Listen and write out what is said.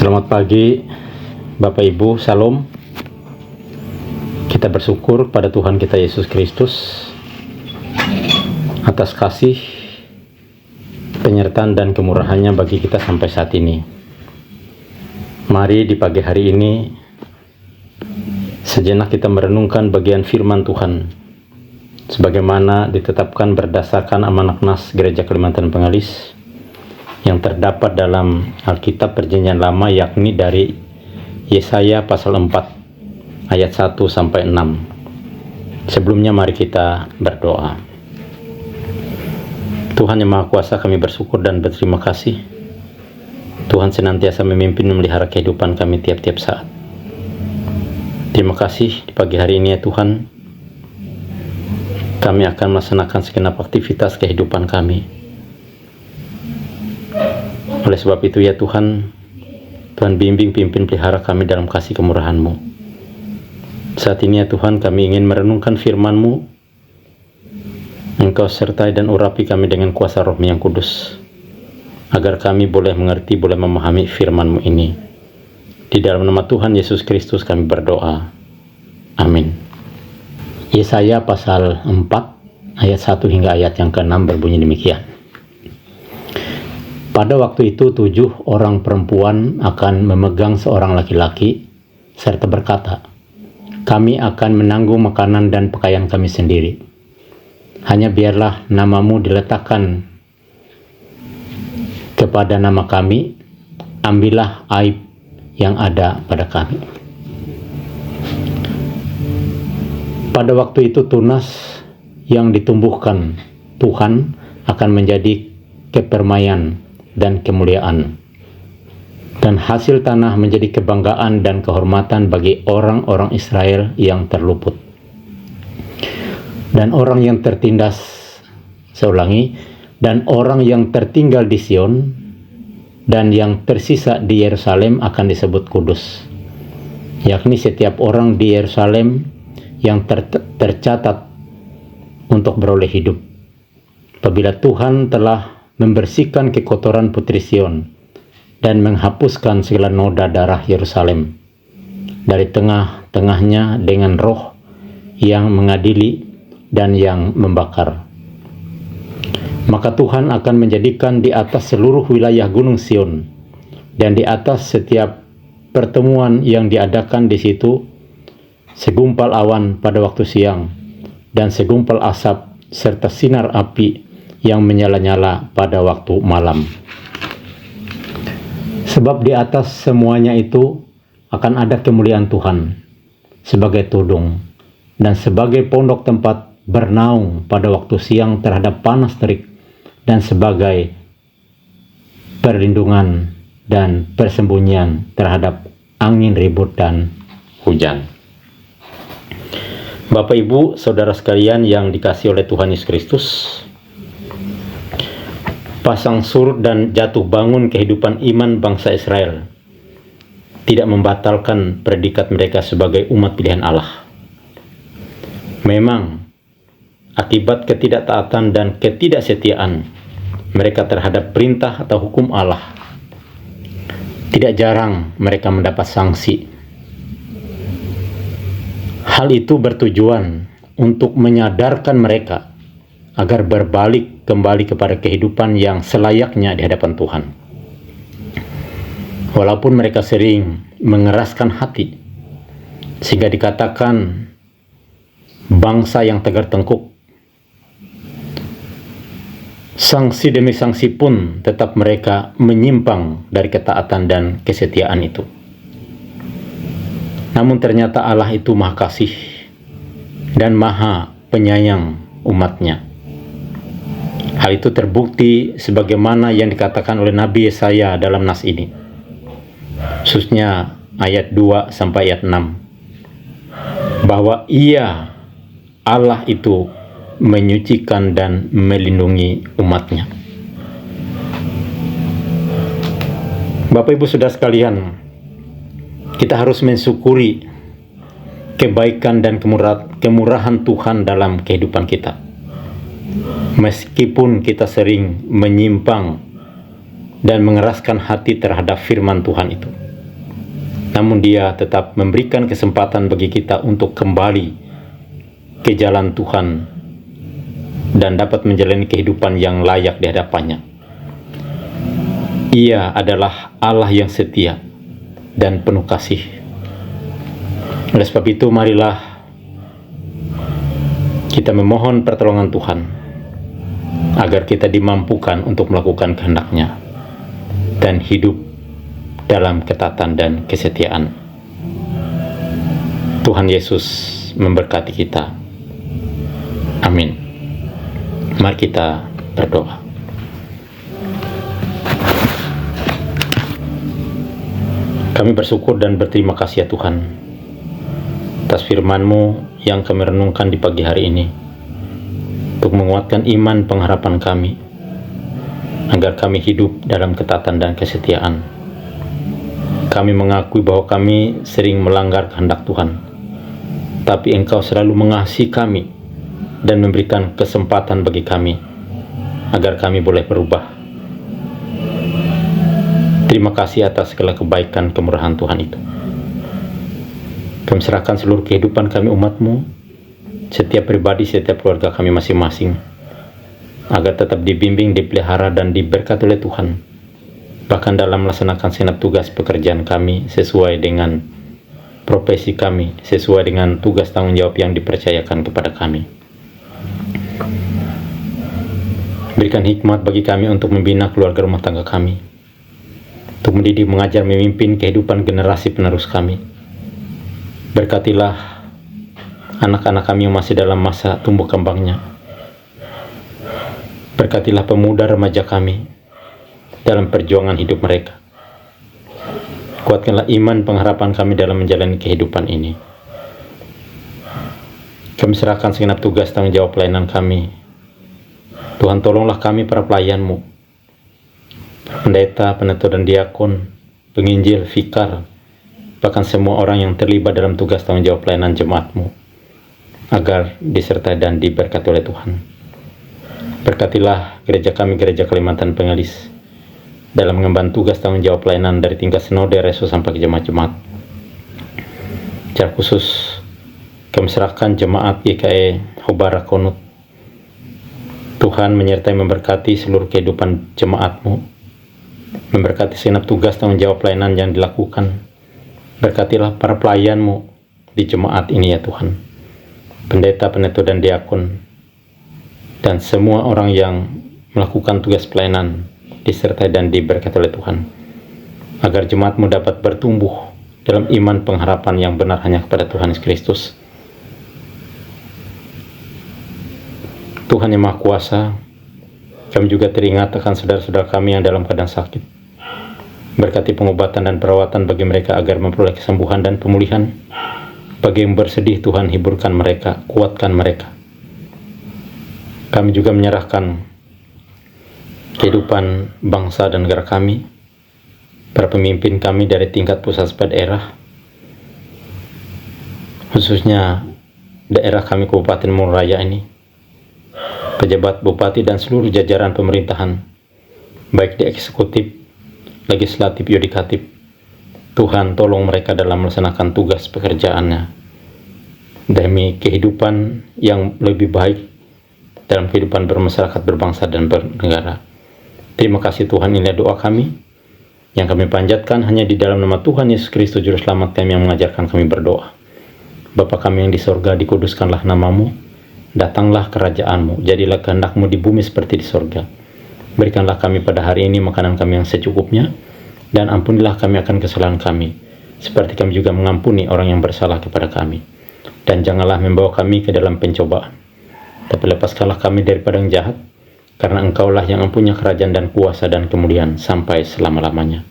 Selamat pagi Bapak Ibu, Salam. Kita bersyukur pada Tuhan kita Yesus Kristus atas kasih, penyertaan dan kemurahannya bagi kita sampai saat ini. Mari di pagi hari ini sejenak kita merenungkan bagian firman Tuhan sebagaimana ditetapkan berdasarkan amanat Nas Gereja Kalimantan Pengalis yang terdapat dalam Alkitab Perjanjian Lama, yakni dari Yesaya pasal 4 ayat 1 sampai 6. Sebelumnya mari kita berdoa. Tuhan yang Maha Kuasa, kami bersyukur dan berterima kasih. Tuhan senantiasa memimpin memelihara kehidupan kami tiap-tiap saat. Terima kasih di pagi hari ini ya Tuhan. Kami akan melaksanakan segenap aktivitas kehidupan kami. Oleh sebab itu ya Tuhan, Tuhan bimbing, pimpin, pelihara kami dalam kasih kemurahan-Mu. Saat ini ya Tuhan, kami ingin merenungkan firman-Mu. Engkau sertai dan urapi kami dengan kuasa Roh-Mu yang kudus, agar kami boleh mengerti, boleh memahami firman-Mu ini. Di dalam nama Tuhan Yesus Kristus kami berdoa. Amin. Yesaya pasal 4 ayat 1 hingga ayat yang ke-6 berbunyi demikian. Pada waktu itu 7 orang perempuan akan memegang seorang laki-laki serta berkata, "Kami akan menanggung makanan dan pakaian kami sendiri. Hanya biarlah namamu diletakkan kepada nama kami, ambillah aib yang ada pada kami." Pada waktu itu tunas yang ditumbuhkan Tuhan akan menjadi kepermaian dan kemuliaan, dan hasil tanah menjadi kebanggaan dan kehormatan bagi orang-orang Israel yang terluput. Dan orang yang tertindas, dan orang yang tertinggal di Sion dan yang tersisa di Yerusalem akan disebut kudus, yakni setiap orang di Yerusalem yang tercatat untuk beroleh hidup. Apabila Tuhan telah membersihkan kekotoran Putri Sion dan menghapuskan segala noda darah Yerusalem dari tengah-tengahnya dengan roh yang mengadili dan yang membakar. Maka Tuhan akan menjadikan di atas seluruh wilayah Gunung Sion dan di atas setiap pertemuan yang diadakan di situ segumpal awan pada waktu siang dan segumpal asap serta sinar api yang menyala-nyala pada waktu malam. Sebab di atas semuanya itu akan ada kemuliaan Tuhan sebagai tudung dan sebagai pondok tempat bernaung pada waktu siang terhadap panas terik dan sebagai perlindungan dan persembunyian terhadap angin ribut dan hujan. Bapak, Ibu, Saudara sekalian yang dikasihi oleh Tuhan Yesus Kristus, pasang surut dan jatuh bangun kehidupan iman bangsa Israel tidak membatalkan predikat mereka sebagai umat pilihan Allah. Memang, akibat ketidaktaatan dan ketidaksetiaan mereka terhadap perintah atau hukum Allah, tidak jarang mereka mendapat sanksi. Hal itu bertujuan untuk menyadarkan mereka agar berbalik kembali kepada kehidupan yang selayaknya di hadapan Tuhan. Walaupun mereka sering mengeraskan hati, sehingga dikatakan bangsa yang tegar tengkuk, sanksi demi sanksi pun tetap mereka menyimpang dari ketaatan dan kesetiaan itu. Namun ternyata Allah itu Maha Kasih dan Maha Penyayang umatnya. Hal itu terbukti sebagaimana yang dikatakan oleh Nabi Yesaya dalam nas ini, khususnya ayat 2 sampai ayat 6, bahwa Ia, Allah itu menyucikan dan melindungi umatnya. Bapak, Ibu, Saudara sekalian, kita harus mensyukuri kebaikan dan kemurahan Tuhan dalam kehidupan kita. Meskipun kita sering menyimpang dan mengeraskan hati terhadap firman Tuhan itu. namun Dia tetap memberikan kesempatan bagi kita untuk kembali ke jalan Tuhan dan dapat menjalani kehidupan yang layak di hadapannya. Ia adalah Allah yang setia dan penuh kasih. Oleh sebab itu, marilah kita memohon pertolongan Tuhan agar kita dimampukan untuk melakukan kehendak-Nya dan hidup dalam ketaatan dan kesetiaan. Tuhan Yesus memberkati kita. Amin. Mari kita berdoa. Kami bersyukur dan berterima kasih ya Tuhan atas firman-Mu yang kami renungkan di pagi hari ini untuk menguatkan iman pengharapan kami agar kami hidup dalam ketaatan dan kesetiaan. Kami mengakui bahwa kami sering melanggar kehendak Tuhan, tapi Engkau selalu mengasihi kami dan memberikan kesempatan bagi kami agar kami boleh berubah. Terima kasih atas segala kebaikan kemurahan Tuhan itu. Kami serahkan seluruh kehidupan kami umat-Mu, setiap pribadi, setiap keluarga kami masing-masing, agar tetap dibimbing, dipelihara, dan diberkati oleh Tuhan, bahkan dalam melaksanakan segenap tugas pekerjaan kami sesuai dengan profesi kami, sesuai dengan tugas tanggung jawab yang dipercayakan kepada kami. Berikan hikmat bagi kami untuk membina keluarga rumah tangga kami, untuk mendidik, mengajar, memimpin kehidupan generasi penerus kami. Berkatilah anak-anak kami yang masih dalam masa tumbuh kembangnya. Berkatilah pemuda remaja kami dalam perjuangan hidup mereka. Kuatkanlah iman pengharapan kami dalam menjalani kehidupan ini. Kami serahkan segenap tugas tanggung jawab pelayanan kami. Tuhan, tolonglah kami para pelayan-Mu, pendeta, penetua dan diakon, penginjil, vikar, bahkan semua orang yang terlibat dalam tugas tanggung jawab pelayanan jemaat-Mu, agar disertai dan diberkati oleh Tuhan. Berkatilah gereja kami, Gereja Kalimantan Pengelis, dalam mengemban tugas tanggung jawab pelayanan dari tingkat sinode, reso, sampai ke jemaat-jemaat. Secara khusus, kami serahkan jemaat GKE Hobara Konut. Tuhan menyertai memberkati seluruh kehidupan jemaat-Mu, memberkati segenap tugas tanggung jawab pelayanan yang dilakukan. Berkatilah para pelayan-Mu di jemaat ini ya Tuhan, pendeta, penetua dan diakon, dan semua orang yang melakukan tugas pelayanan disertai dan diberkati oleh Tuhan, agar jemaat-Mu dapat bertumbuh dalam iman pengharapan yang benar hanya kepada Tuhan Yesus Kristus. Tuhan yang Maha Kuasa, kami juga teringat akan saudara-saudara kami yang dalam keadaan sakit. Berkati pengobatan dan perawatan bagi mereka agar memperoleh kesembuhan dan pemulihan. Bagi yang bersedih, Tuhan hiburkan mereka, kuatkan mereka. Kami juga menyerahkan kehidupan bangsa dan negara kami, para pemimpin kami dari tingkat pusat sampai daerah, khususnya daerah kami Kabupaten Monoraya ini, pejabat bupati dan seluruh jajaran pemerintahan, baik di eksekutif, legislatif, yudikatif. Tuhan, tolong mereka dalam melaksanakan tugas pekerjaannya demi kehidupan yang lebih baik dalam kehidupan bermasyarakat, berbangsa, dan bernegara. Terima kasih Tuhan, inilah doa kami yang kami panjatkan hanya di dalam nama Tuhan Yesus Kristus Juru Selamat kami yang mengajarkan kami berdoa. Bapa kami yang di sorga, dikuduskanlah nama-Mu, datanglah kerajaan-Mu, jadilah kehendak-Mu di bumi seperti di sorga. Berikanlah kami pada hari ini makanan kami yang secukupnya, dan ampunilah kami akan kesalahan kami, seperti kami juga mengampuni orang yang bersalah kepada kami. Dan janganlah membawa kami ke dalam pencobaan, tapi lepaskanlah kami daripada yang jahat, karena Engkaulah yang mempunyai kerajaan dan kuasa dan kemuliaan sampai selama-lamanya.